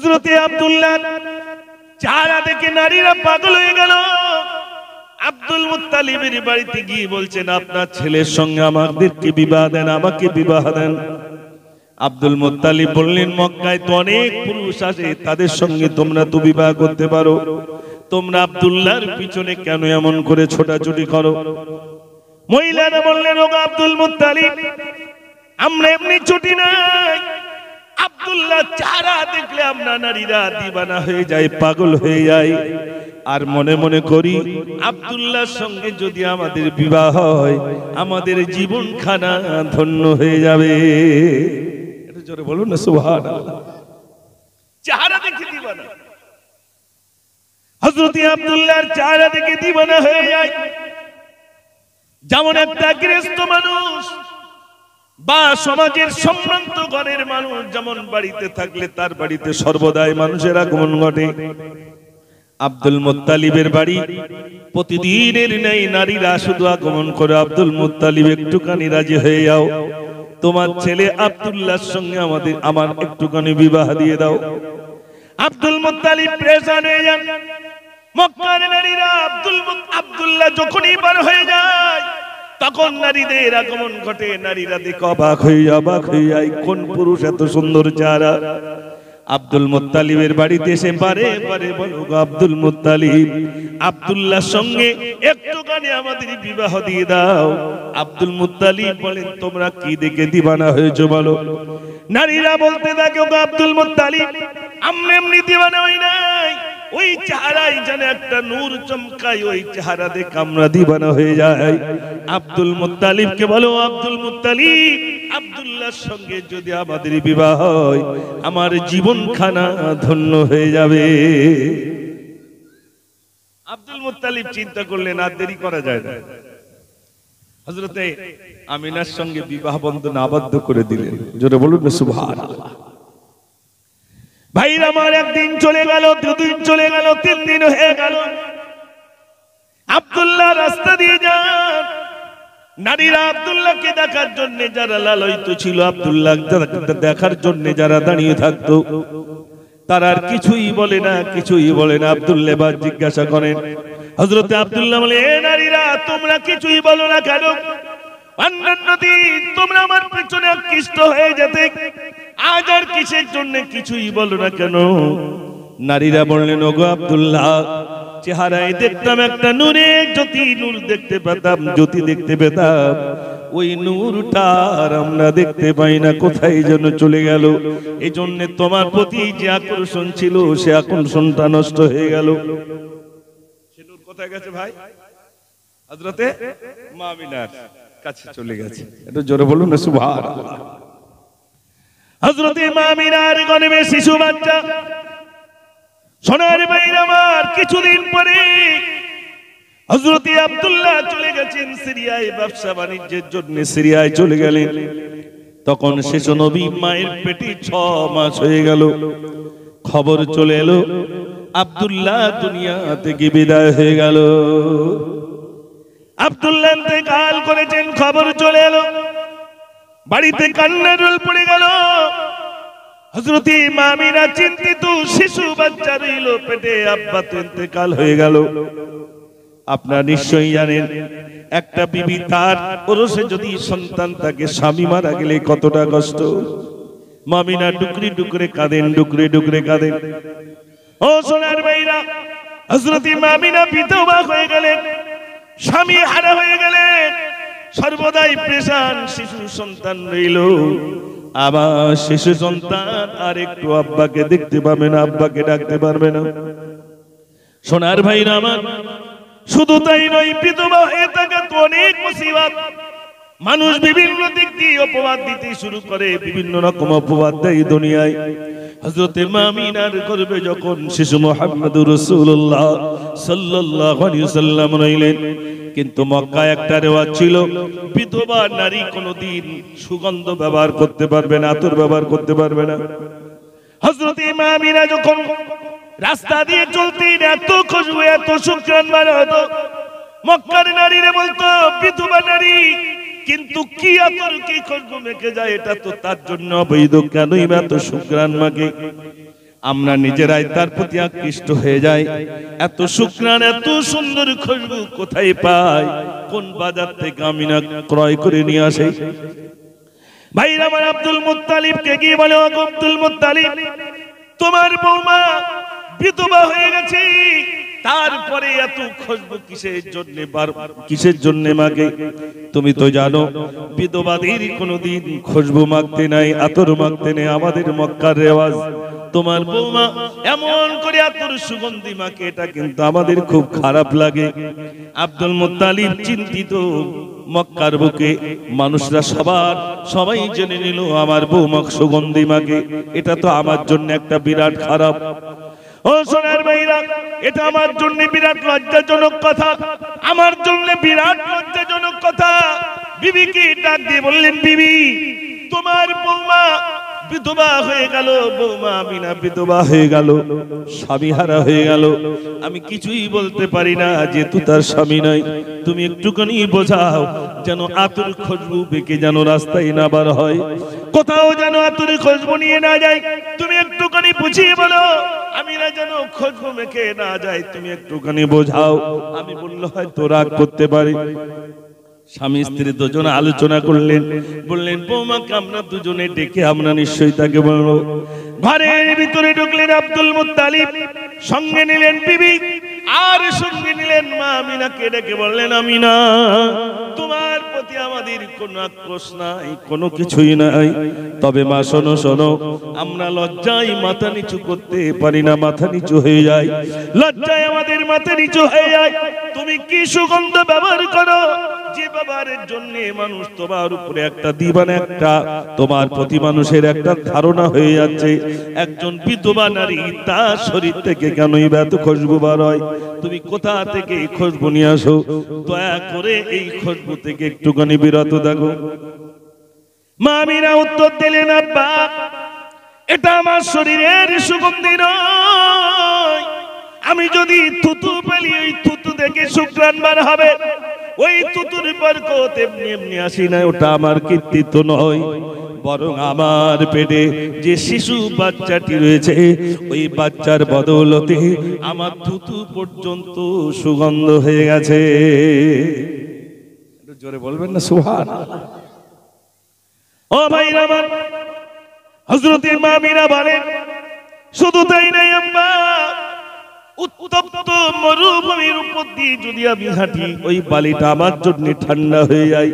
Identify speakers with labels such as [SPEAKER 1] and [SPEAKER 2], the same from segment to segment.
[SPEAKER 1] হযরতে আব্দুল্লাহ চেহারা দেখে নারীরা পাগল হয়ে গেল। আব্দুল মুত্তালিবের বাড়িতে গিয়ে বলছেন, আপনার ছেলের সঙ্গে আমাদেরকে বিবাহ দেন, আমাকে বিবাহ দেন। আব্দুল মুত্তালিব বললেন, মক্কায় তো অনেক পুরুষ আছে, তাদের সঙ্গে তোমরা তো বিবাহ করতে পারো, তোমরা আব্দুল্লাহর পিছনে কেন এমন করে ছোটাছুটি করো? মহিলারা বললেন, ওগো আব্দুল মুত্তালিব, আমরা এমনি ছুটি নাই, আব্দুল্লাহ চেহারা দেখলে আমরা নারীরা দিবানা হয়ে যায়, পাগল হয়ে যায়, আর মনে মনে করি আব্দুল্লাহর সঙ্গে যদি আমাদের বিবাহ হয় আমাদের জীবনখানা ধন্য হয়ে যাবে। এটা জোরে বলুন না সুবহানাল্লাহ। চেহারা দেখে দিবানা, হযরত আব্দুল্লাহর চেহারা দেখে দিবানা হয়ে যায়। যেমন একটা গৃহস্থ মানুষ বা সমাজের সম্ভ্রান্ত ঘরের মানুষ যেমন বাড়িতে থাকলে তার বাড়িতে সর্বদাই মানুষের আগমন ঘটে, আব্দুল মুত্তালিবের বাড়ি প্রতিদিনের ন্যায় নারীরা শুধু আগমন করে। আব্দুল মুত্তালিব, একটুখানি রাজি হয়ে যাও, তোমার ছেলে আব্দুল্লাহর সঙ্গে আমার একটুখানি বিবাহ দিয়ে দাও। আব্দুল মুত্তালিব প্রেসান হয়ে যান। মক্কার নারীরা আব্দুল্লাহ যখনই বার হয়ে যায় তখন নারীদের আগমন ঘটে। নারীরা দেখে অবাক হয়ে যায়, কোন পুরুষ এত সুন্দর চেহারা। আব্দুল মুত্তালিবের বাড়িতে এসে পারে বলো, আব্দুল মুত্তালিব, আব্দুল্লাহর সঙ্গে একটুখানি আমাদের বিবাহ দিয়ে দাও। আব্দুল মুত্তালিব বলেন, তোমরা কি দেখে দিবানা হয়েছো বলো? নারীরা বলতে থাকে, ওগো আব্দুল মুত্তালিব, আমরা এমনি দিবানা হই নাই, ওই চেহারায় যেন একটা নূর চমকায়, ওই চেহারা দেখে আমরা দিবানা হয়ে যাই। আব্দুল মুত্তালিবকে বলো, আব্দুল মুত্তালিব, আব্দুল্লাহর সঙ্গে যদি আমাদের বিবাহ হয় আমার জীবনখানা ধন্য হয়ে যাবে। আব্দুল মুত্তালিব চিন্তা করলেন, আর দেরি করা যায় না, হযরতে আমিনার সঙ্গে বিবাহ বন্ধন আবদ্ধ করে দিলেন। জোরে বলুন না সুবহানাল্লাহ। ভাইরা আমার, একদিন চলে গেল, দুদিন চলে গেল, 3 দিন হয়ে গেল। আব্দুল্লাহ রাস্তা দিয়ে যান। নারীরা আব্দুল্লাহকে দেখার জন্য যারা লালায়িত ছিল, আব্দুল্লাহ দেখার জন্য যারা দাঁড়িয়ে থাকতো, তারা আর কিছুই বলে না। আব্দুল্লাহ এবার জিজ্ঞাসা করেন, হযরতে আব্দুল্লাহ বলে, এ নারীরা, তোমরা কিছুই বলো না কেন? অন্যান্য দিন তোমরা আমার পেছনে আকৃষ্ট হয়ে যেতে, আজ আর কিসের জন্য কিছুই বলো না কেন? নারীরা বললেন, ওগো আব্দুল্লাহ, চেহারায় দেখতাম একটা নূরের জ্যোতি, নূর দেখতে পেতাম, জ্যোতি দেখতে পেতাম, ওই নূরটা আর আমরা দেখতে পাই না, কোথায় যেন চলে গেল। এই জন্য তোমার প্রতি যে আকর্ষণ ছিল সে আকর্ষণটা নষ্ট হয়ে গেল। সে নূর কোথায় গেছে ভাই? হযরতে মা আমিনার কাছে চলে গেছে। এটা জোরে বলুন না সুবহানাল্লাহ। হযরতে মা আমিনার গর্ভে শিশু বাচ্চা। সোনার ভাইরা আমার, কিছুদিন পরে হযরতে আব্দুল্লাহ চলে গেছেন সিরিয়ায়, ব্যবসা বাণিজ্যের জন্য সিরিয়ায় চলে গেলেন। তখন শিশু নবী মায়ের পেটে 6 মাস হয়ে গেল। খবর চলে এলো আব্দুল্লাহ দুনিয়া থেকে বিদায় হয়ে গেল। আব্দুল্লাহ ইন্তেকাল করেছেন, খবর চলে এলো। বাড়িতে কান্নার রোল পড়ে গেল। হযরতে মা আমিনা চিন্তিত, শিশু বাচ্চা রইল পেটে, আব্বা তো ইন্তেকাল হয়ে গেল। আপনারা নিশ্চয়ই জানেন, একটা বিবি তার ওরসে যদি সন্তান থাকে, স্বামী মারা গেলে কতটা কষ্ট। মা আমিনা ডুকরে ডুকরে কাঁদেন। ও সোনার ভাইরা, হযরতে মা আমিনা বিধবা হয়ে গেলেন, স্বামী হারা হয়ে গেলেন, সর্বদাই পেরেশান। শিশু সন্তান রইল, আবার শিশু সন্তান আর একটু আব্বাকে দেখতে পাবে না, আব্বাকে ডাকতে পারবে না। সোনার ভাইরা আমার, শুধু তাই নয়, বিধবা হয়ে থাকা তো অনেক মুসিবত। মানুষ বিভিন্ন দিক দিয়ে অপবাদ দিতে শুরু করে, বিভিন্ন রকম অপবাদ দেয় দুনিয়ায়। হযরতে মা আমিনার গর্ভে যখন শিশু মুহাম্মদুর রাসূলুল্লাহ সাল্লাল্লাহু আলাইহি ওয়াসাল্লাম রইলেন, কিন্তু মক্কায় একটা রেওয়াজ ছিল, বিধবা নারী কোনদিন সুগন্ধ ব্যবহার করতে পারবে না, আতর ব্যবহার করতে পারবে না। হযরতে মা আমিনা যখন রাস্তা দিয়ে চলতেন, এত খুশবু, এত সুঘ্রাণ বার হতো, মক্কার নারীরা বলতো, বিধবা নারী কিন্তু কি আতর, কি খুশবু মেখে যায়, এটা তো তার জন্য অবৈধ, কেনই এত সুঘ্রাণ মাখে? আমরা নিজেরাই তার প্রতি আকৃষ্ট হয়ে যাই। এত শুকরান, এত সুন্দর খুশবু কোথায় পাই? কোন বাজার থেকে আমিনা ক্রয় করে নিয়ে আসে? ভাইরা আমার, আব্দুল মুত্তালিবকে গিয়ে বলে, ও আব্দুল মুত্তালিব, তোমার বৌমা বিধবা হয়ে গেছে, তারপরে এত খুশবু কিসের জন্য মাগে? তুমি তো জানো বিধবাদের কোনোদিন খুশবু মাগতে নাই, আতর মাগতে নেই, আমাদের মক্কার রেওয়াজ। তোমার বৌমা এমন করে আতর সুগন্ধি মাকে, এটা কিন্তু আমাদের খুব খারাপ লাগে। আব্দুল মুত্তালিব চিন্তিত, মক্কার বুকে মানুষরা সবাই জেনে নিল আমার বৌমা সুগন্ধি মাকে, এটা তো আমার জন্য একটা বিরাট খারাপ। ও সোনার ভাইরা, এটা আমার জন্য বিরাট লজ্জাজনক কথা, আমার জন্য বিরাট লজ্জাজনক কথা। বিবিকে ডাক দিয়ে বললেন, বিবি, তোমার বৌমা বিধবা হয়ে গেল, বৌমা আমিনা বিধবা হয়ে গেল, স্বামীহারা হয়ে গেল। আমি কিছুই বলতে পারি না, যেহেতু তার স্বামী নাই। তুমি একটুখানি বোঝাও, যেন আতর খুশবু বেঁকে যেন রাস্তায় না বার হয়, কোথাও যেন আতর খুশবু নিয়ে না যায়। তুমি একটুখানি বুঝিয়ে বলো, আমিনা যেন খুশবু মেখে না যায়, তুমি একটুখানি বোঝাও। আমি বললে হয়তো রাগ করতে পারি। স্বামী স্ত্রী দুজনে আলোচনা করলেন, বললেন, বৌমাকে আমরা দুজনে ডেকে আমরা নিশ্চয়ই তাকে বলবো। ঘরের ভিতরে ঢুকলেন আব্দুল মুত্তালিব, সঙ্গে নিলেন বিবি, আর সঙ্গে নিলেন মা আমিনাকে। ডেকে বললেন, আমিনা, তোমার প্রতি আমাদের কোনো আক্রোশ নাই, কোনো কিছুই নাই, তবে মা শোনো শোনো, আমরা লজ্জায় মাথা নিচু করতে পারি না, মাথা নিচু হয়ে যায়, লজ্জায় আমাদের মাথা নিচু হয়ে যায়। তুমি কি সুগন্ধ ব্যবহার করো, যে ব্যবহারের জন্য মানুষ তোমার উপরে একটা দিবানা, একটা তোমার প্রতি মানুষের একটা ধারণা হয়ে যাচ্ছে। একজন বিধবা নারী, তার শরীর থেকে কেন এত খুশবু বার হয়? তুমি কোথা থেকে এই খুশবু নিয়ে আসো? দয়া করে এই খুশবু থেকে একটুখানি বিরত থাকো। মা আমিনা উত্তর দিলেন, আব্বা, এটা আমার শরীরের সুগন্ধি নয়। আমি যদি থুতু পেলি, ওই থুতু থেকে শুকরান বার হবে, ওই তুতুর বরকত এমনি এমনি আসি না, ওটা আমার কীর্তিত্ব নয়, বরং আমার পেটে যে শিশু বাচ্চাটি রয়েছে, ওই বাচ্চার বদৌলতে আমার থুতু পর্যন্ত সুগন্ধ হয়ে গেছে। একটু জোরে বলবেন না সুবহানাল্লাহ। ও ভাইরা আমার, হযরত মা আমিনা বলেন, শুধু তাই নাই আম্মা, উত্তপ্ত মরুভূমির উপর দিয়ে যদি আমি হাঁটি, ওই বালিটা আমার জন্য ঠান্ডা হয়ে যায়।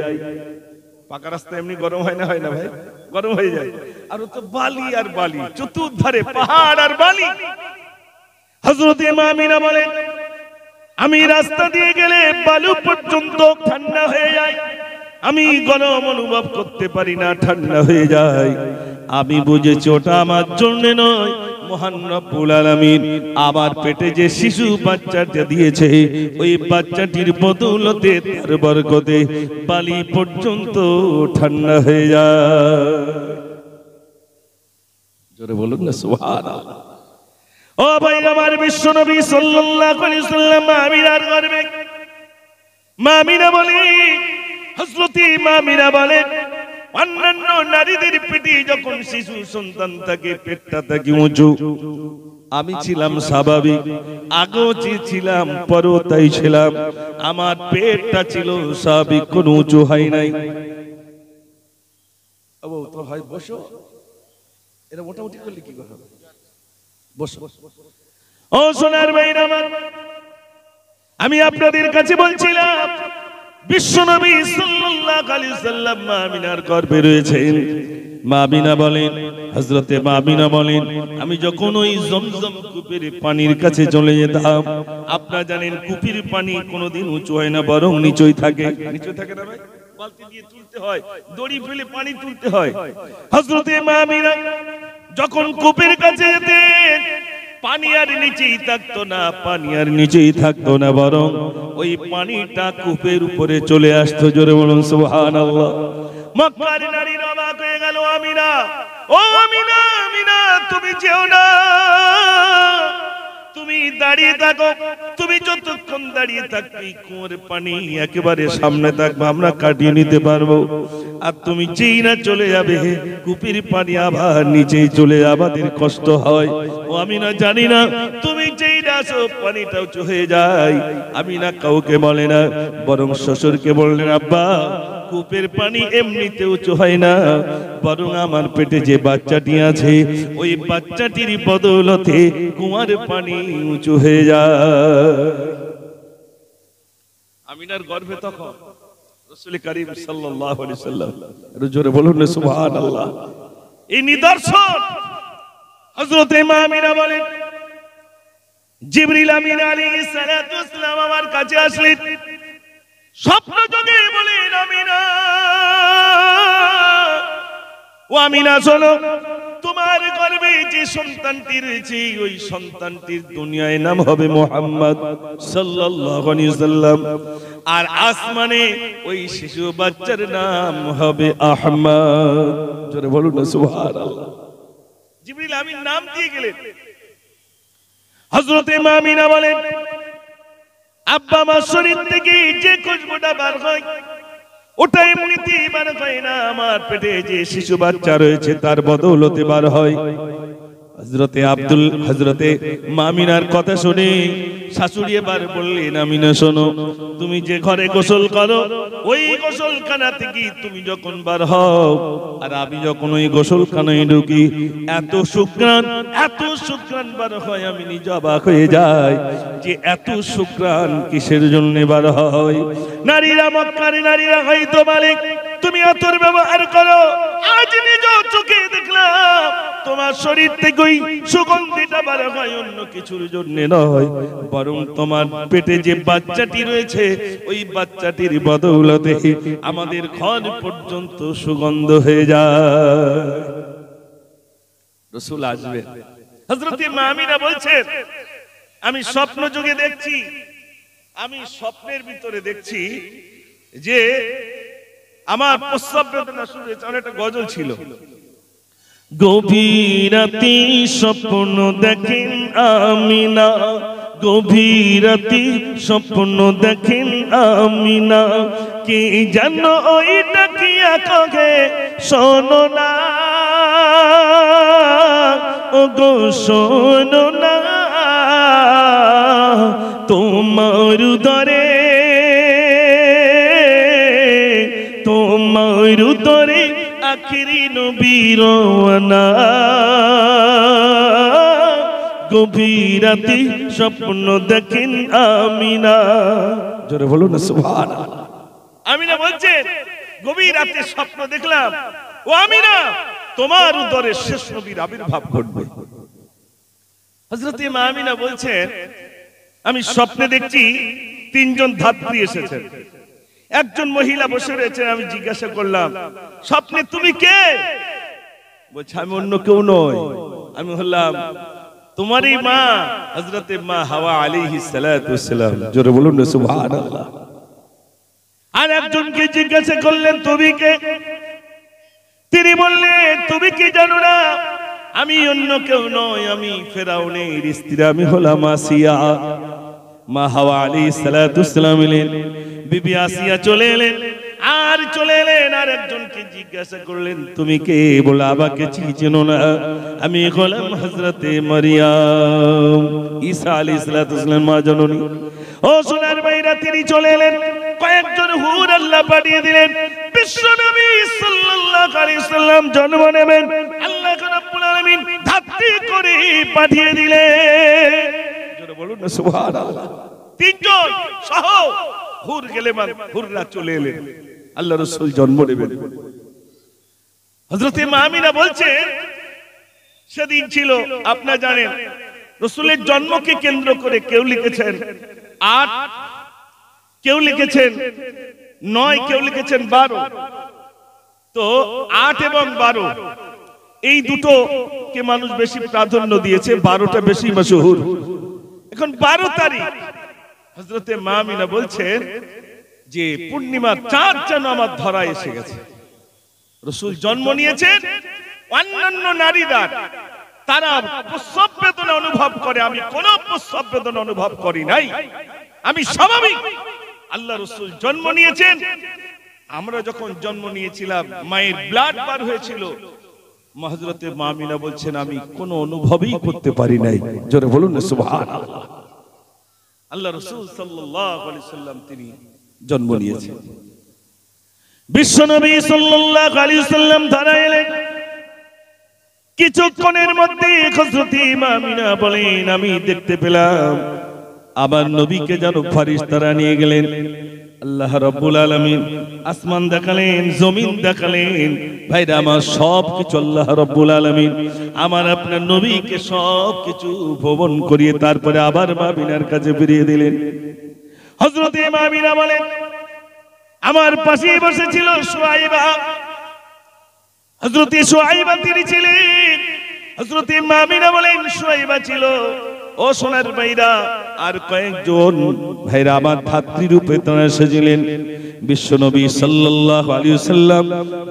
[SPEAKER 1] পাকা রাস্তা এমনি গরম হয় না, হয় না ভাই? গরম হয়ে যায়। আর তো বালি আর বালি, চতুর্ধারে পাহাড় আর বালি। হযরত মা আমিনা বলেন, আমি রাস্তা দিয়ে গেলে বালু পর্যন্ত ঠান্ডা হয়ে যায়, আমি গরম অনুভব করতে পারি না, ঠান্ডা হয়ে যায়। আমি বুঝেছি ওটা আমার জন্য নয়, মহান রব্বুল আলামিন আমার পেটে যে শিশু বাচ্চাটা দিয়েছে, ওই বাচ্চাটির বদৌলতে, তার বরকতে বালি পর্যন্ত ঠান্ডা হয়ে যায়। জোরে বলুন না সুবহানাল্লাহ। ও ভাই আমার, বিশ্ব নবী সাল্লাল্লাহু আলাইহি ওয়াসাল্লাম আমিনার গর্ভে, মা আমিনা বলে, হযরত মা আমিনা বলেন, অন্যান্য নারীদের পেটে যখন শিশু সন্তান থাকে, পেটটা থাকে উঁচু, আমি ছিলাম স্বাভাবিক, আগেও ছিলাম, পরেও তাই ছিলাম, আমার পেটটা ছিল স্বাভাবিক, কোনো উঁচু হয় নাই। তো হয় বসো, এটা মোটামুটি করলে কি হবে? বসো। ও সোনার ভাইরা আমার, আমি আপনাদের কাছে বলছিলাম, বিশ্বনবী সাল্লাল্লাহু আলাইহি ওয়াসাল্লাম মা আমিনার গর্ভে রয়েছেন। মা আমিনা বলেন, হযরতে মা আমিনা বলেন, আমি যখন ওই জমজম কূপের পানির কাছে চলে যেতাম, আপনারা জানেন কূপের পানি কোনোদিন উঁচু হয় না, বরং নিচুই থাকে। নিচু থাকে না ভাই? বালতি দিয়ে তুলতে হয়, দড়ি ফেলে পানি তুলতে হয়। হযরতে মা আমিনা যখন কূপের কাছে যেতেন, পানি আর নিচেই থাকতো না, পানি আর নিচেই থাকতো না, বরং ওই পানিটা কূপের উপরে চলে আসতো। জোরে বলুন সুবহানাল্লাহ। মক্কার নারীরা অবাক হয়ে গেল, আমিনা, ও আমিনা, আমিনা তুমি যেও না, তুমি দাঁড়িয়ে থাকো, তুমি তুমি যতক্ষণ দাঁড়িয়ে থাকবি কুয়োর পানি একেবারে সামনে থাকবে, আমরা কাটিয়ে নিতে পারবো। আর তুমি যেই না চলে যাবে কূপের পানি আবার নিচেই চলে আমাদের কষ্ট হয়। ও আমি না জানি না তুমি যেই না আসো পানিটা উঁচু হয়ে যায়। আমি না কাউকে বলে না, বরং শ্বশুরকে বললেন আব্বা কূপের পানি এমনিতে উঁচু হয় না, বরং আমার পেটে যে বাচ্চাটি আছে ওই বাচ্চাটির বদৌলতে কুয়ার পানি উঁচু হয়ে যায়। আমিনার গর্ভে তখন রাসূল করিম সাল্লাল্লাহু আলাইহি সাল্লাম, জোরে বলুন না সুবহানাল্লাহ। এই নিদর্শন হযরত আমিনা বলেন জিবরিল আমিন আলাইহিস সালাতু ওয়াস সালাম আমার কাছে আসলেন, স্বপ্ন যোগে বলেন আমিনা, ও আমিনা শোনো, তোমার গর্ভে যে সন্তানটি রয়েছে ওই সন্তানটির দুনিয়ায় নাম হবে মুহাম্মদ সাল্লাল্লাহু আলাইহি ওয়াসাল্লাম, আর আসমানে ওই শিশু বাচ্চার নাম হবে আহমদ। জোরে বলুন না সুবহানাল্লাহ। জিবরিল আমিন নাম দিয়ে গেলেন। হযরত আমিনা বলেন আব্বা আমার শরীর থেকে যে খুশবুটা বার হয় ওটা এমনিতেই বার হয় না, আমার পেটে যে শিশু বাচ্চা রয়েছে তার বদৌলতে বার হয়। হযরতে আমিনার কথা শুনে শাশুড়ি এবার বললেন আমিনা শোনো, তুমি যে ঘরে গোসল করো ওই গোসলখানা থেকে তুমি যখন বার হও আর আমি যখন ওই গোসলখানায় ঢুকি এত শুকরান বার হয়, আমি নিজে অবাক হয়ে যাই যে এত শুকরান কিসের জন্য বার হয়। নারীরা মক্কারি নারীরা হয়তো মালিক তুমি আতর ব্যবহার করো, আজ নিজ চোখে দেখলাম তোমার শরীর থেকে ওই সুগন্ধিটা বার হয় অন্য কিছুর জন্য নয়, বরং তোমার পেটে যে বাচ্চাটি রয়েছে ওই বাচ্চাটির বদৌলতে আমাদের ঘর পর্যন্ত সুগন্ধ হয়ে যায়। রাসূল আসবে। হযরত আমিনা বলছেন আমি স্বপ্ন যোগে দেখছি, আমি স্বপ্নের ভিতরে দেখছি যে আমার প্রস্রাব বেদনা শুরু হয়েছে। আমার একটা গজল ছিল, গভীর রাতে স্বপ্ন দেখেন আমিনা, গভীর রাতে স্বপ্ন দেখেন আমিনা, কে জানো ওইটা কি আঁকে শোনো না, ও গো শোনো না, তোমার উদরে তোমার উদরে আখিরি নবীর আনা, গভীর রাতে স্বপ্ন দেখেন আমিনা। জোরে বলুন না সুবহানাল্লাহ। আমিনা বলছেন গভীর রাতে স্বপ্ন দেখলাম ও আমিনা তোমার উদরে শেষ নবীর আবির্ভাব ঘটবে। হযরত আমিনা বলছেন আমি স্বপ্নে দেখছি তিনজন ধাত্রী এসেছেন, একজন মহিলা বসে রয়েছে। আমি জিজ্ঞাসা করলাম স্বপ্নে তুমি কে? বলছে আমি অন্য কেউ নই, আমি হলাম তোমারই মা হযরতে মা হাওয়া আলাইহিস সালাতু ওয়াস সালাম। জোরে বলুন না সুবহানাল্লাহ। আর একজনকে জিজ্ঞাসা করলেন তুমি কে? তিনি বললেন তুমি কি জানো না আমি অন্য কেউ নই, আমি ফেরাউনের স্ত্রী, আমি হলাম আসিয়া। মা হাওয়া আলাইহিস সালাতু ওয়াস সালাম এলেন, বিবি আসিয়া চলে এলেন আর একজনকে জিজ্ঞাসা করলেন তুমি কে? বলে আমাকে চিনো না, আমি হলাম হযরতে মারিয়াম, ঈসা আলাইহিস সালাতু ওয়াস সালাম মা জননী। ও সোনার ভাইরা, তিনি চলে এলেন, কয়েকজন হুর আল্লাহ পাঠিয়ে দিলেন, বিশ্ব নবী সাল্লাল্লাহু আলাইহি সাল্লাম জন্ম নেবেন, আল্লাহ রাব্বুল আলামিন ধাত্রী করে পাঠিয়ে দিলেন। জোরে বলুন না সুবহানাল্লাহ। তিনজন সহ হুর গেলে হুররা চলে এলেন, আল্লাহ রাসূল জন্ম নেবেন। হযরত আমিনা বলছেন সেদিন ছিল আপনারা জানেন রাসূলের জন্মকে কেন্দ্র করে কেউ লিখেছেন 8, কেউ লিখেছেন 9, কেউ লিখেছেন 12। তো 8 এবং 12 এই দুটো কে মানুষ বেশি প্রাধান্য দিয়েছে, 12টা বেশি মাশহুর। এখন 12 তারিখ হযরতে আমিনা বলছেন যে পূর্ণিমার চাঁদ যেন আমার ধরা এসে গেছে। রাসূল জন্ম নিয়েছেন, অন্যান্য নারীরা তারা প্রসব বেদনা অনুভব করে, আমি কোনো প্রসব বেদনা অনুভব করি নাই, আমি স্বাভাবিক। আল্লাহ রাসূল জন্ম নিয়েছেন, আমরা যখন জন্ম নিয়েছিলাম মায়ের ব্লাড বার হয়েছিল, হযরতে মা আমিনা বলছেন আমি কোনো অনুভবই করতে পারি নাই। জোরে বলুন না সুবহানাল্লাহ। আল্লাহ রাসূল সাল্লাল্লাহু আলাইহি সাল্লাম তিনি জন্ম নিয়েছেন। বিশ্বনবী সাল্লাল্লাহু আলাইহি সাল্লাম ধরা এলেন, কিছুক্ষণের মধ্যে হযরতে মা আমিনা বলেন আমি দেখতে পেলাম আমার নবীকে যেন ফেরেশতারা নিয়ে গেলেন। আল্লাহ রাব্বুল আলামিন আসমান দেখালেন, জমিন দেখালেন, ভাইরা আমার সবকিছু আল্লাহ রাব্বুল আলামিন আমার আপনার নবীকে সবকিছু ভ্রমণ করিয়ে তারপরে আবার মা আমিনার কাছে ফিরিয়ে দিলেন। হযরতে মা আমিনা বলেন আমার পাশে বসেছিল সুয়াইবা, হযরতে সুয়াইবা তিনি ছিলেন। হযরতে মা আমিনা বলেন সুয়াইবা ছিল। ও সোনার ভাইরা, আর কয়েকজন ভাইরা আমার ধাত্রীরূপে তারা এসেছিলেন। বিশ্বনবী সাল্লাল্লাহু আলাইহি ওয়াসাল্লাম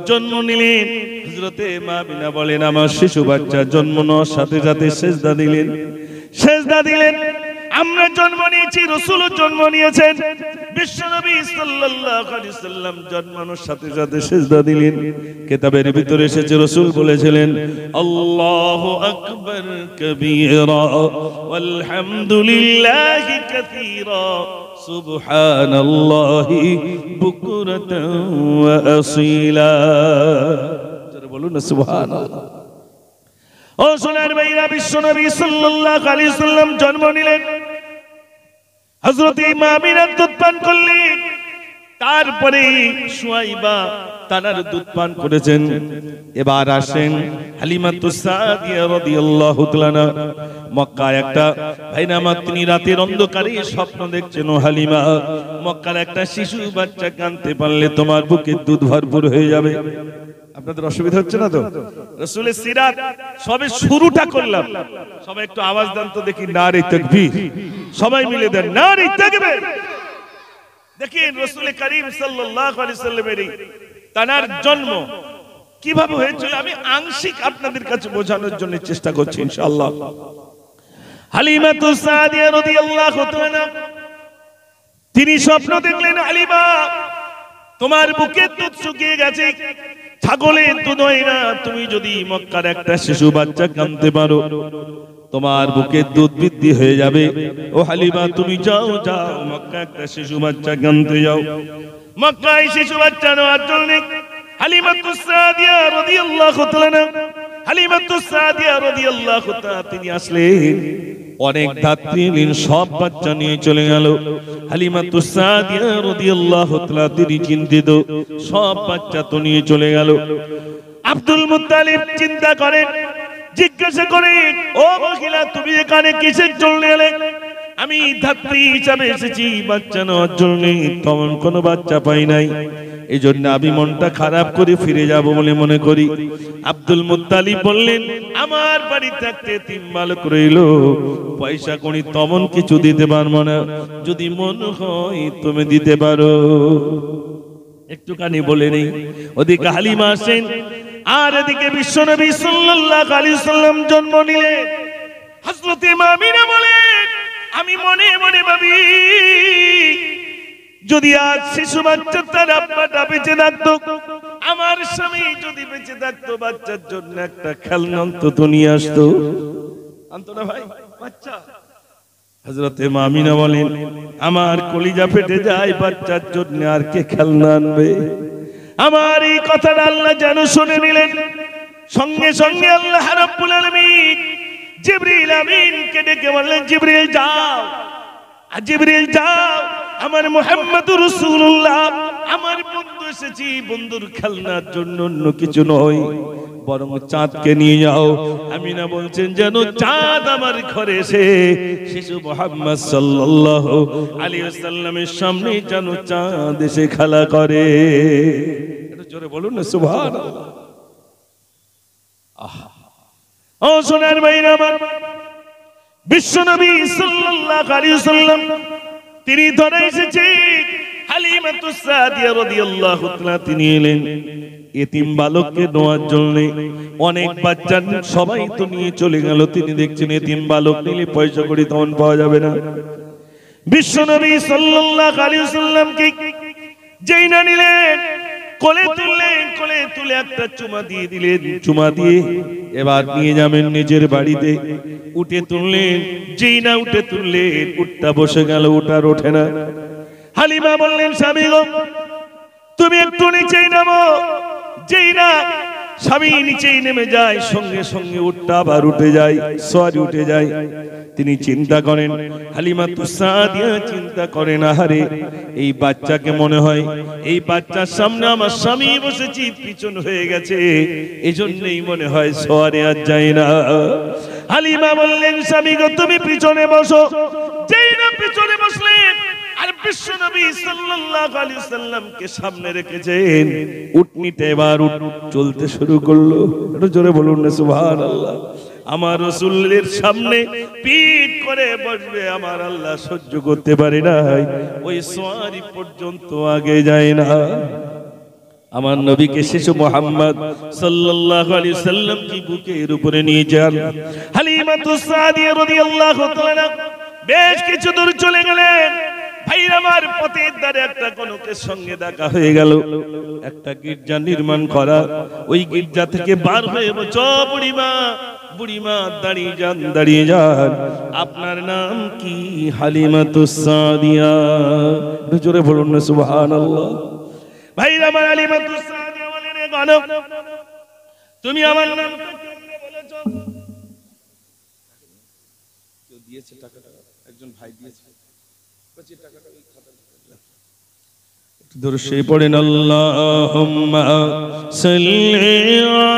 [SPEAKER 1] জন্ম নিলেন। হযরতে মা আমিনা বলেন আমার শিশু বাচ্চা জন্ম নেওয়ার সাথে সাথে সিজদা দিলেন, সিজদা দিলেন। আমরা জন্ম নিয়েছি, রাসূলও জন্ম নিয়েছেন। বিশ্বনবী সাল্লাল্লাহু আলাইহি ওয়াসাল্লাম জন্মানোর সাথে সাথে সিজদা দিলেন। কিতাবের ভিতরে এসেছে রাসূল বলেছিলেন আল্লাহু আকবার কবীরা ওয়াল হামদুলিল্লাহি কাসীরা সুবহানাল্লাহি বুকরাতান ওয়া আসীলা। জোরে বলুন না সুবহানাল্লাহ। ও সোনার ভাইরা, বিশ্বনবী সাল্লাল্লাহু আলাইহি ওয়াসাল্লাম জন্ম নিলেন, হযরত মা আমিনা দুধ পান করলেন, তারপরে সুয়াইবা তানার দুধ পান করেছেন। এবার আসেন হালিমাতুস সাদিয়া রাদিয়াল্লাহু তাআলা। মক্কায় একটা ভাইনামা তিনি রাতের অন্ধকারে স্বপ্ন দেখছেন, ও হালিমা মক্কার একটা শিশু বাচ্চা কাঁদতে পারলে তোমার বুকে দুধ ভরপুর হয়ে যাবে। আপনাদের অসুবিধা হচ্ছে না তো? রাসূলের সিরাত সবে শুরুটা করলাম, সবাই একটু আওয়াজ দেন তো দেখি, নারে তাকবীর, সবাই মিলে দেন নারে তাকবীর। দেখেন রাসূল করিম সাল্লাল্লাহু আলাইহি সাল্লামের তানার জন্ম কিভাবে হয়েছিল আমি আংশিক আপনাদের কাছে বোঝানোর জন্য চেষ্টা করছি ইনশাআল্লাহ। হালিমাতুস সাদিয়া রাদিয়াল্লাহু তাআলা তিনি স্বপ্ন দেখলেন, হালিমা তোমার বুকে দুধ শুকিয়ে গেছে, ছাগলের দুধ হয় না, তুমি যদি মক্কার একটা শিশু বাচ্চা কাঁদতে পারো তোমার বুকে দুধ বৃদ্ধি হয়ে যাবে। ও হালিমা তুমি যাও যাও মক্কা একটা শিশু বাচ্চা কাঁদতে যাও। মক্কায় শিশু বাচ্চা নেওয়ার জন্য হালিমাতুস সাদিয়া রাদিয়াল্লাহু তাআলা, হালিমাতুস সাদিয়া রাদিয়াল্লাহু তাআলা তিনি আসলেন। অনেক ধাত্রী সব বাচ্চা নিয়ে চলে গেল। হালিমাতুস সাদিয়া রাদিয়াল্লাহু তাআলা তিনি চিন্তিত, সব বাচ্চা তো নিয়ে চলে গেল। আব্দুল মুত্তালিব চিন্তা করেন, জিজ্ঞাসা করেন ও মহিলা তুমি এখানে কিসের জন্য এলে? আমি ধাত্রী হিসাবে এসেছি বাচ্চা নেওয়ার জন্য, তেমন কোনো বাচ্চা পাই নাই, এই জন্য আমি মনটা খারাপ করে ফিরে যাব বলে মনে করি। আব্দুল মুত্তালিব বললেন আমার বাড়ি থাকতে তিন বালক রইল, পয়সা কোনি তেমন কিছু দিতে পারবো না, যদি মন হয় তুমি দিতে পারো। একটুখানি বলে নেই, ওদিকে হালিমা আসেন আর এদিকে বিশ্বনবী সাল্লাল্লাহু আলাইহি সাল্লাম জন্ম নিলেন। হযরত মা আমিনা বলেন আমি মনে মনে ভাবি যদি আজ শিশু বাচ্চা তার আব্বাটা বেঁচে থাকতো, আমার স্বামী যদি বেঁচে থাকতো, বাচ্চার জন্য একটা খেলনা অন্তত নিয়ে আসতো, আনতো না ভাই বাচ্চা। হযরত মা আমিনা বলেন আমার কলিজা ফেটে যায়, বাচ্চার জন্য আর কে খেলনা আনবে? আমার এই কথাটা আল্লাহ যেন শুনে নিলেন। সঙ্গে সঙ্গে আল্লাহ রাব্বুল আলামিন জিবরিল আমিনকে ডেকে বললেন জিবরিল যাও, জিবরিল যাও, আমার মুহাম্মদুর রাসূলুল্লাহ আমার বন্ধু এসেছি, বন্ধুর খেলনার জন্য অন্য কিছু নয়, বরং চাঁদকে নিয়ে যাও। আমিনা বলছেন যেন চাঁদ আমার ঘরে এসে শিশু মুহাম্মদ সাল্লাল্লাহু আলাইহি ওয়াসাল্লামের সামনে যেন চাঁদ এসে খেলা করে। একটু জোরে বলুন না সুবহানাল্লাহ। ও সোনার ভাইরা আমার, বিশ্বনবী সাল্লাল্লাহু আলাইহি ওয়াসাল্লাম তিনি ধরে এসেছে হালিমাতুস সাদিয়া রাদিয়াল্লাহু তাআলা তিনি এলেন, এতিম বালককে নেওয়ার জন্য অনেক বাচ্চা সবাই তো নিয়ে চলে গেল। তিনি দেখছেন এতিম বালক নিলে পয়সা কড়ি তখন পাওয়া যাবে না। বিশ্বনবী সাল্লাল্লাহু আলাইহি ওয়াসাল্লামকে যেই না নিলেন, কোলে তুললেন, কোলে তুলে একটা চুমা দিয়ে দিলেন। চুমা দিয়ে এবার নিয়ে যাবেন নিজের বাড়িতে। উঠে তুললেন, যেই না উঠে তুললেন, উঠটা বসে গেল, উঠার ওঠে না। হালিমা বললেন, স্বামী গো তুমি একটু নিচেই নামো। যেই না স্বামী নিচেই নেমে যায়, সঙ্গে সঙ্গে উঠটা আবার উঠে যায়, সওয়ারি উঠে যায়। তিনি চিন্তা করেন, হালিমাতুস সাদিয়া চিন্তা করেন, আহারে এই বাচ্চাকে মনে হয় এই বাচ্চার সামনে আমার স্বামী বসেছি, পিছন হয়ে গেছে, এজন্যই মনে হয় সওয়ারে আর যায় না। হালিমা বললেন, স্বামী গো তুমি পিছনে বসো। যেই না পিছনে বসলেন, আর বিশ্বনবী সাল্লাল্লাহু আলাইহি ওয়াসাল্লামকে সামনে রেখেছেন, উটনিটা এবার চলতে শুরু করলো। একটু জোরে বলুন না সুবহানাল্লাহ। আমার রাসূলের সামনে পিঠ করে বসবে, আমার আল্লাহ সহ্য করতে পারে না, ওই সওয়ারি পর্যন্ত আগে যায় না। আমার নবীকে শিশু মুহাম্মদ সাল্লাল্লাহু আলাইহি ওয়াসাল্লাম কি বুকের উপরে নিয়ে যান। হালিমাতুস সাদিয়া রাদিয়াল্লাহু তাআলা বেশ কিছু দূর চলে গেলেন। ভাইরা আমার, পথের ধারে একটা কনকের সঙ্গে দেখা হয়ে গেল। একটা গির্জা নির্মাণ করা, ওই গির্জা থেকে বার হয়ে বলছো, বুড়িমা বুড়িমা দাঁড়িয়ে যান, দাঁড়িয়ে যান, আপনার নাম কি? হালিমাতুস সাদিয়া। জোরে বলুন না সুবহানাল্লাহ। ভাইরা আমার, হালিমাতুস সাদিয়া বলেন, রে গণক তুমি আমার নাম কেমনে বলেছো? কেউ দিয়েছে টাকাটা, একজন ভাই দিয়েছে, দরুদ পড়েন, আল্লাহুম্মা সাল্লি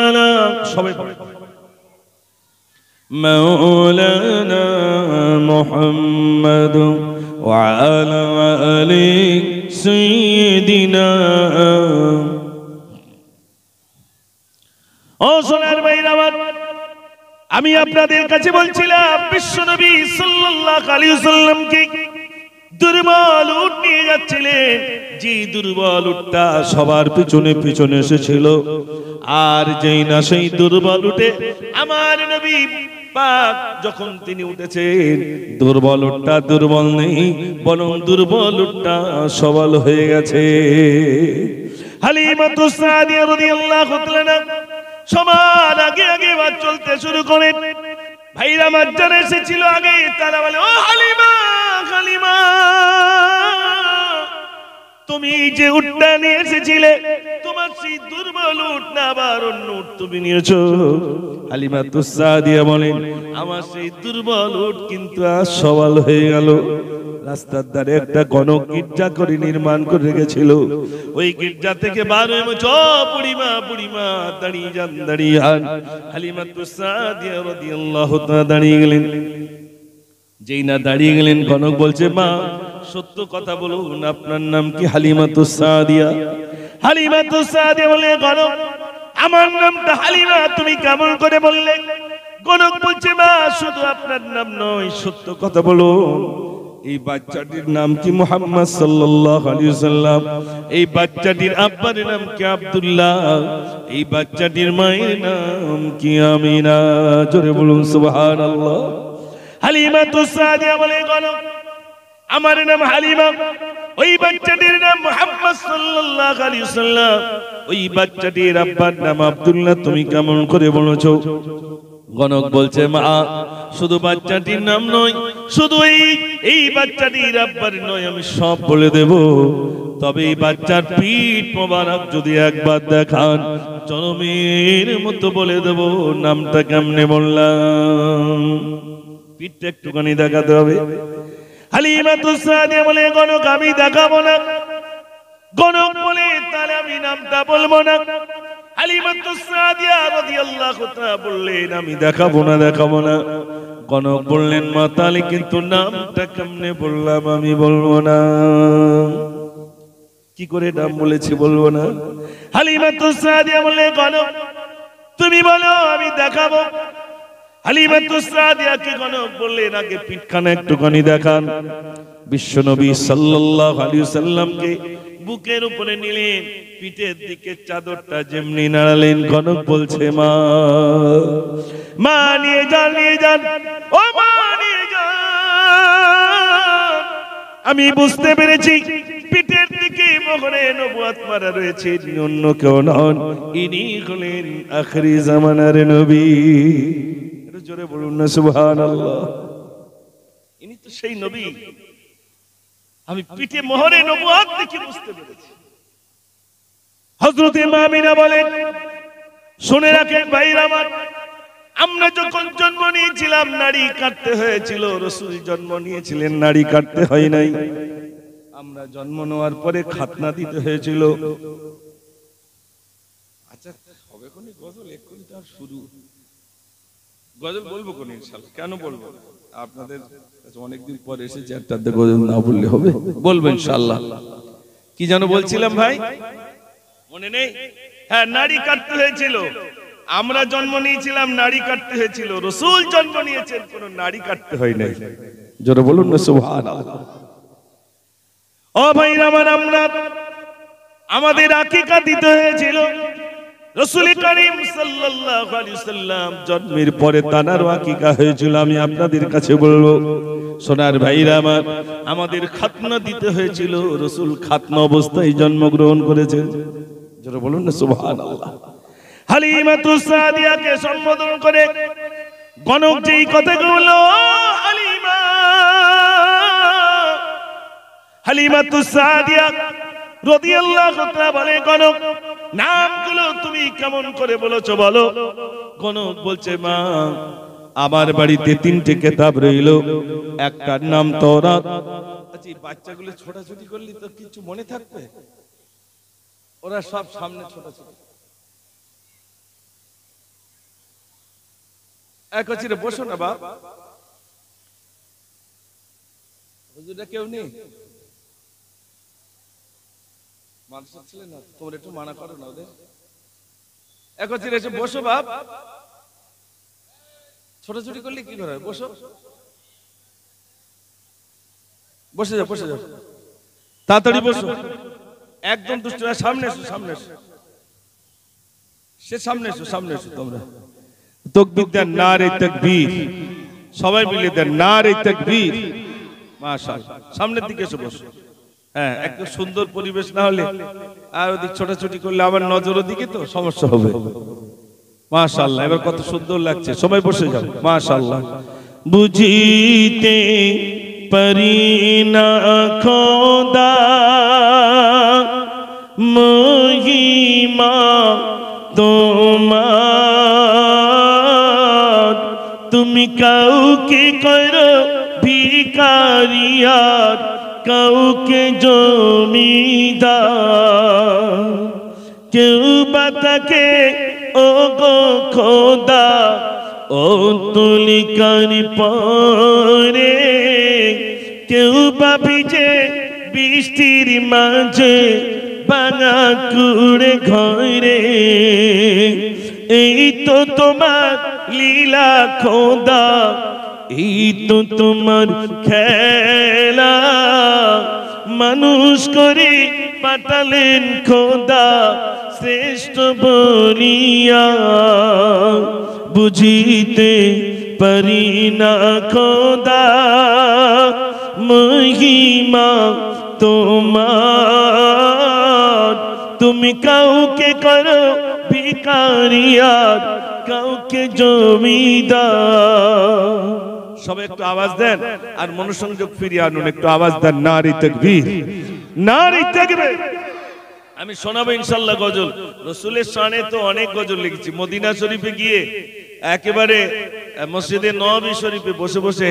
[SPEAKER 1] আলা, সবাই মাওলানা মুহাম্মদ ওয়া আলা আলি সাইয়্যিদিনা। ও সোনার ভাইরা আমার, আমি আপনাদের কাছে বলছিলাম, বিশ্বনবী সাল্লাল্লাহু আলাইহি ওয়াসাল্লামকে দুর্বল উট নিয়ে যাচ্ছিলেন। যে দুর্বল উটটা সবার পিছনে পিছনে এসেছিল, আর যেই না সেই দুর্বল উটে আমার নবী পাক যখন তিনি উঠেছেন, দুর্বল উটটা দুর্বল নেই, বরং দুর্বল উটটা সবল হয়ে গেছে। হালিমাতুস সাদিয়া রাদিয়াল্লাহু তাআলা সবার আগে আগে বাস চলতে শুরু করেন। ভাইরা আমার যারা এসেছিল আগে, তারা বলে, ও হালিমা, হালিমা তুমি যে উটটা নিয়ে এসেছিলে, তোমার সেই দুর্বল উট না আবার অন্য উট তুমি নিয়েছো? হালিমাতুস সাদিয়া বলেন, আমার সেই দুর্বল উট কিন্তু আজ সবল হয়ে গেল। রাস্তার ধারে একটা গণক গির্জা করে নির্মাণ করে রেখেছিল, ওই গির্জা থেকে বার হয়ে বলছো, বুড়িমা বুড়িমা দাঁড়িয়ে যান, দাঁড়িয়ে যান। হালিমাতুস সাদিয়া রাদিয়াল্লাহু তাআলা দাঁড়িয়ে গেলেন। যেই না দাঁড়িয়ে গেলেন, গণক বলছে, মা সত্য কথা বলুন, আপনার নাম কি? হালিমাতুস সাদিয়া। হালিমাতুস সাদিয়া বলে, গণক আমার নামটা হালিমা, তুমি কেমন করে বললে? গণক বলছে, মা শুধু আপনার নাম নয়, সত্য কথা বলুন, এই বাচ্চাটির নাম কি? মুহাম্মদ সাল্লাল্লাহু আলাইহি ওয়াসাল্লাম। এই বাচ্চাটির আব্বার নাম কি? আব্দুল্লাহ। এই বাচ্চাটির মায়ের নাম কি? আমিনা। জোরে বলুন সুবহানাল্লাহ। হালিমাতুস সাদিয়া বলে, গণক আমার নাম হালিমা, ওই বাচ্চাটির নাম মুহাম্মদ সাল্লাল্লাহু আলাইহি ওয়াসাল্লাম, ওই বাচ্চাটির আব্বার নাম আব্দুল্লাহ, তুমি কেমন করে বলেছো? গণক বলছে, মা শুধু বাচ্চাটির নাম নয়, শুধু এই বাচ্চাটির আব্বার নয়, আমি সব বলে দেব, তবে এই বাচ্চার পিঠ মোবারক যদি একবার দেখান, জনমের মতো বলে দেব নামটা কেমনে বললাম। পিঠটা একটুখানি দেখাতে হবে। হালিমাতুস সাদিয়া বলে, গণক আমি দেখাবো না। গণক বলে, তাহলে আমি নামটা বলবো না। হালিমাতুস সাদিয়া রাদিয়াল্লাহু তাআলা বললেন, আমি দেখাবো না, দেখাবো না। গণক বললেন, মা তাহলে কিন্তু নামটা কেমনে বললাম? আমি বলবো না। কি করে নাম বলেছি বলবো না? হালিমাতুস সাদিয়া বললে, গণক তুমি বলো, আমি দেখাবো। হালিমাতুস সাদিয়াকে গণক বললেন, আগে পিঠখানা একটুখানি দেখান। বিশ্বনবী সাল্লাল্লাহু আলাইহি ওয়াসাল্লামকে বুকের উপরে নিলেন, পিঠের দিকে চাদরটা যেমনি নাড়ালেন, কনক বলছে মা, মা নিয়ে যান, নিয়ে যান, ও মা নিয়ে যান। আমি বুঝতে পেরেছি পিঠের দিকে মোহরে নবুয়ত মারা রয়েছে, অন্য কেউ নন, ইনি হলেন আখিরি জামানার নবী। একটু জোরে বলুন না সুবহানাল্লাহ। ইনি তো সেই নবী। আমি পিঠে মোহরে নবুয়ত দেখে বুঝতে পেরেছি। হযরত আমিনা বলেন, শুনে রাখেন ভাইরা আমার, আমরা যখন জন্ম নিয়েছিলাম নাড়ি কাটতে হয়েছিল, রাসূল জন্ম নিয়েছিলেন নাড়ি কাটতে হয় নাই। আমরা জন্ম নেওয়ার পরে খাতনা দিতে হয়েছিল। আচ্ছা হবে কোন গজল, এক্ষুনি তার শুরু। গজল বলবো কোন ইনশাআল্লাহ, কেন বলবো? আপনাদের অনেকদিন পরে এসেছে, একটা গজল না বললে হবে? বলবো ইনশাআল্লাহ। কি যেন বলছিলাম ভাই, মনে নেই? হ্যাঁ, নাড়ি কাটতে হয়েছিল। আমরা জন্ম নিয়েছিলাম নাড়ি কাটতে হয়েছিল, রাসূল জন্ম নিয়েছেন কোন নাড়ি কাটতে হয় নাই। জোরে বলুন না সুবহানাল্লাহ। ও ভাইরা আমার, আমরা আমাদের আকিকা দিতে হয়েছিল। রাসূল করিম সাল্লাল্লাহু আলাইহি ওয়াসাল্লাম জন্মের পরে তানার আকিকা হয়েছিল। আমি আপনাদের কাছে বলবো সোনার ভাইরা আমার, আমাদের খাতনা দিতে হয়েছিল। রাসূল খাতনা অবস্থায় জন্মগ্রহণ করেছেন। যারা বলুন না সুবহানাল্লাহ। হালিমাতুস সাদিয়াকে সম্বোধন করে গণক যেই কথাগুলো, হালিমা, হালিমাতুস সাদিয়া রাদিয়াল্লাহু তাআলা বলে, গণক নামগুলো তুমি কেমন করে বলেছো বলো। গণক বলছে, মা আমার বাড়িতে 3টে কিতাব রইল, একটার নাম তাওরাত। আচ্ছা বাচ্চাগুলো ছোটাছুটি করলি তো কিছু মনে থাকবে? ওরা সব সামনে ছোটাছুটি। এক হচ্ছে বসো না বাপ, হুজুরটা কেউ নেই, মানুষ ছিলেন না, তোমরা একটু মানা করো না ওদের। এক হচ্ছে এসে বসো বাপ, ছোটাছুটি করলে কি করে? বসো, বসে যাও, বসে যাও, তাড়াতাড়ি বসো। একদম দুষ্ট না, সামনে এসো, সামনে এসো, সে সামনে এসো, সামনে এসো। তোমরা তাকবীর দেন, নারে তাকবীর, সবাই মিলে দেন নারে তাকবীর। মাশাআল্লাহ, সামনের দিকে এসে বসো। হ্যাঁ, একটু সুন্দর পরিবেশ না হলে আর ওদিক ছোটাছুটি করলে আমার নজর ওদিকে, তো সমস্যা হবে। মাশাআল্লাহ, এবার কত সুন্দর লাগছে, সবাই বসে যাও। মাশাআল্লাহ। বুঝিতে পারি না খোদা মহিমা তোমার, তুমি কাউকে করো ভিখারিয়ার, কাউকে জমিদার, কেউ বা তাকে ও গো খোদা ও তুলিকার পরে, কেউ বা ভিজে বৃষ্টির মাঝে ভাঙা কুড়ে ঘরে। এই তো তোমার লীলা খোদা, এই তো তোমার খেলা, মানুষ করে পাঠালেন খোদা শ্রেষ্ঠ বলিয়া। বুঝিতে পারি না খোদা মহিমা তোমার, তুমি কাউকে করো ভিখারিয়াত, কাউকে জমিদার। সবাই একটু আওয়াজ দেন আর মনোসংযোগ ফিরিয়ে আনুন, একটু আওয়াজ দেন নারে তাকবীর, নারে তাকবীর। আমি শোনাবো ইনশাআল্লাহ গজল। রাসূলের শানে তো অনেক গজল লিখেছি। মদিনা শরীফে গিয়ে একেবারে মসজিদে নববী শরীফে বসে বসে,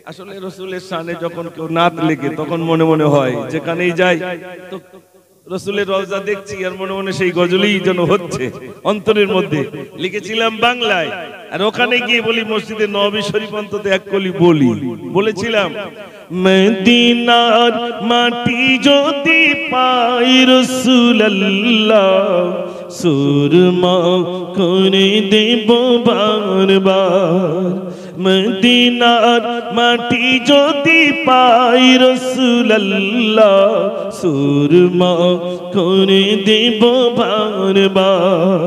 [SPEAKER 1] আসলে রাসূলের শানে যখন কেউ নাত লেখে তখন মনে মনে হয় যেখানেই যাই তো রাসূলের রওজা দেখছি আর মনে মনে সেই গজলই যেন হচ্ছে অন্তরের মধ্যে। লিখেছিলাম বাংলায়, আর ওখানে গিয়ে বলি মসজিদে নববী শরীফ অন্তত এক কলি বলি। বলেছিলাম, মদিনার মাটি যদি পাই রাসূলুল্লাহ, সুরমা করে দেব বারবার, মদিনার মাটি যদি পাই রাসূলুল্লাহ সুরমা করে দেব বারবার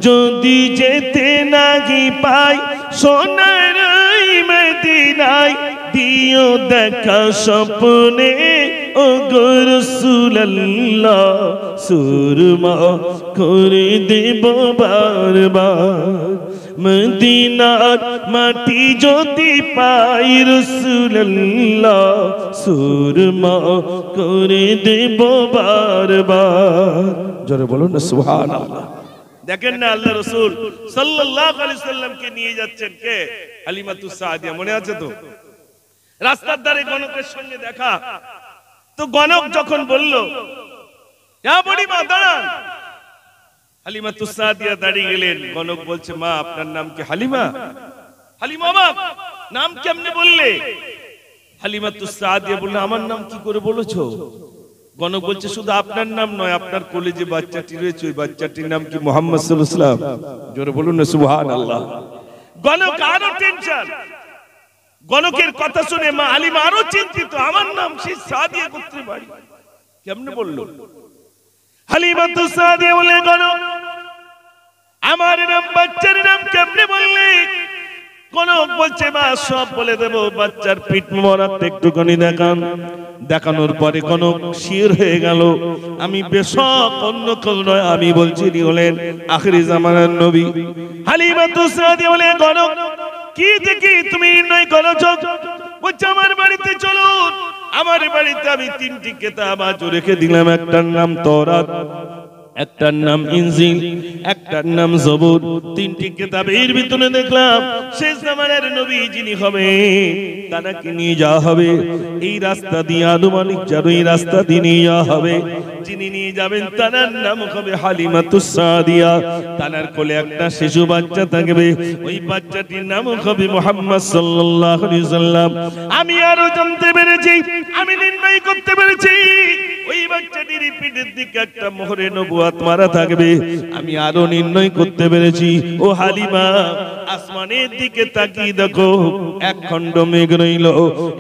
[SPEAKER 1] যদি যেতে নাহি পাই সোনার মদিনায় দিও দেখা স্বপ্নে ও গো রাসূলুল্লাহ সুরমা করে দেব বারবার মদিনার মাটি যদি পাই রাসূলুল্লাহ সুরমা করে দেব বারবার জোরে বলুন না সুবহানাল্লাহ। দেখেন না আল্লাহ রাসূল সাল্লাল্লাহু আলাইহি সাল্লামকে নিয়ে যাচ্ছেন কে? হালিমাতুস সাদিয়া, মনে আছে তো? রাস্তার ধারে গণকের সঙ্গে দেখা, তো গণক যখন বলল ইয়া বুড়িমা দাঁড়ান, হালিমাতুস সাদিয়া দাঁড়িয়ে গেলেন। গণক বলছে মা আপনার নাম কি? হালিমা। হালিমা অবাক, নাম কেমনে বললে? হালিমাতুস সাদিয়া বলল আমার নাম কি করে বলেছো? গণক বলছে শুধু আপনার নাম নয়, আপনার কোলে যে বাচ্চাটি রয়েছে ওই বাচ্চাটির নাম কি? মুহাম্মদ সাল্লাল্লাহু আলাইহি ওয়াসাল্লাম। জোরে বলুন না সুবহানাল্লাহ। গণক আরো টেনশন, গণকের কথা শুনে মা হালিমা আরো চিন্তিত, আমার নাম সেই সাদিয়া গোত্রের বাড়ি, কেমনে বলল? হালিমাতুস সাদিয়া বলে গণক আমার নাম, বাচ্চার নাম কেমনে বললি? গণক বলছে মা সব বলে দেব, বাচ্চার পিঠ মোবারক একটুখানি দেখান। দেখানোর পরে গণক শির হয়ে গেল, আমি বেশক অন্য কেউ নয়, আমি বলছি নি হলেন আখিরি জামানার নবী। হালিমাতুস সাদিয়া বলে গণক কি দেখি তুমি নির্ণয় করেছো? বলছে আমার বাড়িতে চলুন, আমার বাড়িতে আমি তিনটি কিতাব আজ রেখে দিলাম, একটার নাম তাওরাত, একটার নাম ইনজিল, একটার নাম জবুর। তিনটি কিতাবের ভিতরে দেখলাম শেষ জামানার নবী যিনি হবে তাকে নিয়ে যাওয়া হবে এই রাস্তা দিয়ে, আনুমানিক যার এই রাস্তা দিয়ে নিয়ে যাওয়া হবে, যিনি নিয়ে যাবেন তার নাম হবে হালিমাতুস সাদিয়া। তার কোলে একটা শিশু বাচ্চা থাকবে, ওই বাচ্চাটির নাম হবে মুহাম্মদ সাল্লাল্লাহু আলাইহি ওয়াসাল্লাম। আমি আরো জানতে পেরেছি, আমি নির্ণয় করতে পেরেছি ওই বাচ্চাটির পিঠের দিকে একটা মোহরে নবুয়ত মারা থাকবে। আমি আরো নির্ণয় করতে পেরেছি ও হালিমা আসমানের দিকে তাকিয়ে দেখো, এক খণ্ড মেঘ রইল,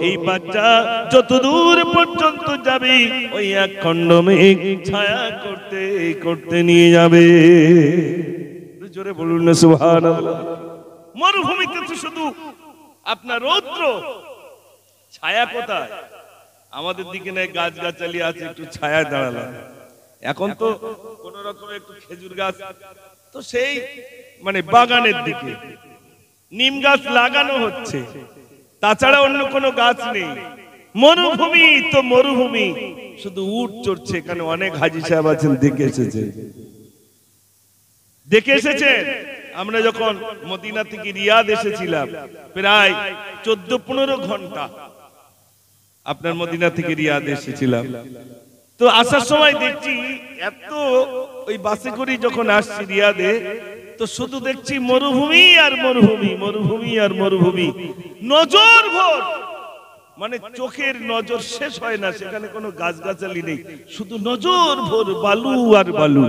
[SPEAKER 1] এই বাচ্চা যত দূর পর্যন্ত যাবে ওই এক খণ্ড মেঘ ছায়া করতে করতে নিয়ে যাবে। জোরে বলুন না সুবহানাল্লাহ। মরুভূমিতে তো শুধু আপনার রৌদ্র, ছায়া কোথায়? আমাদের দিকে না গাছ গাছালি আছে, একটু ছায়া দাঁড়ালাম। এখন তো কোন রকম একটু খেজুর গাছ, তো সেই মানে বাগানের দিকে নিম গাছ লাগানো হচ্ছে, তাছাড়া অন্য কোনো গাছ নেই। মরুভূমি তো মরুভূমি, শুধু উট চড়ছে। এখানে অনেক হাজী সাহেব আছেন, দেখে এসেছেন। আমরা যখন মদিনা থেকে রিয়াদ এসেছিলাম প্রায় 14-15 ঘন্টা আপনার মদিনা থেকে রিয়াদ এসেছিলাম। তো আসার সময় দেখছি এত, ওই বাসে করে যখন আসছি রিয়াদে, তো শুধু দেখছি মরুভূমি আর মরুভূমি, মরুভূমি আর মরুভূমি, নজর ভোর, মানে চোখের নজর শেষ হয় না, সেখানে কোনো গাছগাছালি নেই, শুধু নজর ভোর বালু আর বালু।